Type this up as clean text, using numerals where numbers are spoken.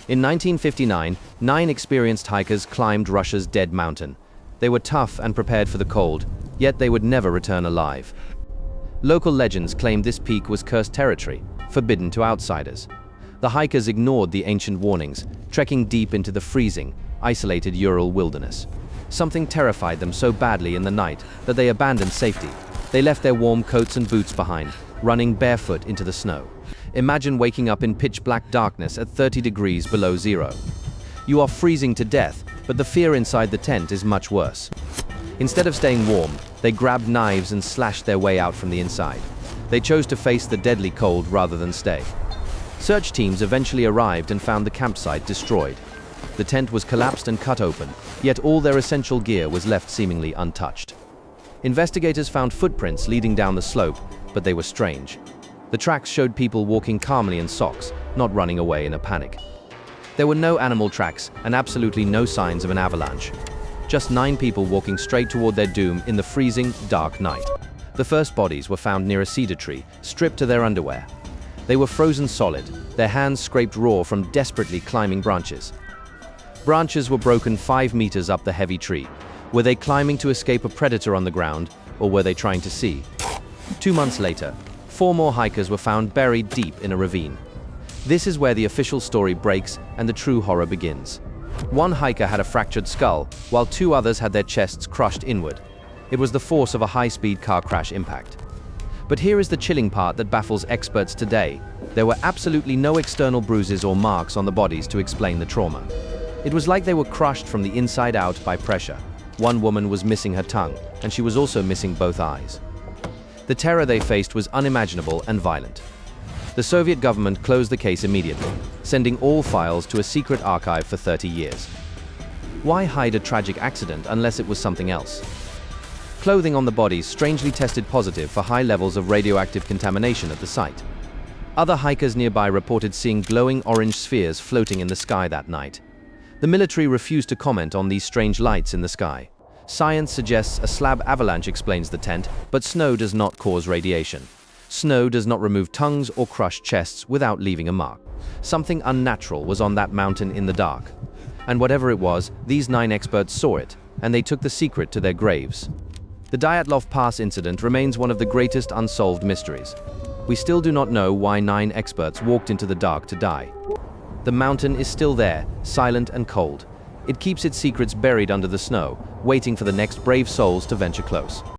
In 1959, 9 experienced hikers climbed Russia's Dead Mountain. They were tough and prepared for the cold, yet they would never return alive. Local legends claimed this peak was cursed territory, forbidden to outsiders. The hikers ignored the ancient warnings, trekking deep into the freezing, isolated Ural wilderness. Something terrified them so badly in the night that they abandoned safety. They left their warm coats and boots behind, running barefoot into the snow. Imagine waking up in pitch-black darkness at 30 degrees below zero. You are freezing to death, but the fear inside the tent is much worse. Instead of staying warm, they grabbed knives and slashed their way out from the inside. They chose to face the deadly cold rather than stay. Search teams eventually arrived and found the campsite destroyed. The tent was collapsed and cut open, yet all their essential gear was left seemingly untouched. Investigators found footprints leading down the slope, but they were strange. The tracks showed people walking calmly in socks, not running away in a panic. There were no animal tracks and absolutely no signs of an avalanche. Just 9 people walking straight toward their doom in the freezing, dark night. The first bodies were found near a cedar tree, stripped to their underwear. They were frozen solid, their hands scraped raw from desperately climbing branches. Branches were broken 5 meters up the heavy tree. Were they climbing to escape a predator on the ground, or were they trying to see? 2 months later, 4 more hikers were found buried deep in a ravine. This is where the official story breaks and the true horror begins. 1 hiker had a fractured skull, while 2 others had their chests crushed inward. It was the force of a high-speed car crash impact. But here is the chilling part that baffles experts today. There were absolutely no external bruises or marks on the bodies to explain the trauma. It was like they were crushed from the inside out by pressure. 1 woman was missing her tongue, and she was also missing both eyes. The terror they faced was unimaginable and violent. The Soviet government closed the case immediately, sending all files to a secret archive for 30 years. Why hide a tragic accident unless it was something else? Clothing on the bodies strangely tested positive for high levels of radioactive contamination at the site. Other hikers nearby reported seeing glowing orange spheres floating in the sky that night. The military refused to comment on these strange lights in the sky. Science suggests a slab avalanche explains the tent, but snow does not cause radiation. Snow does not remove tongues or crush chests without leaving a mark. Something unnatural was on that mountain in the dark. And whatever it was, these 9 experts saw it, and they took the secret to their graves. The Dyatlov Pass Incident remains one of the greatest unsolved mysteries. We still do not know why 9 experts walked into the dark to die. The mountain is still there, silent and cold. It keeps its secrets buried under the snow, waiting for the next brave souls to venture close.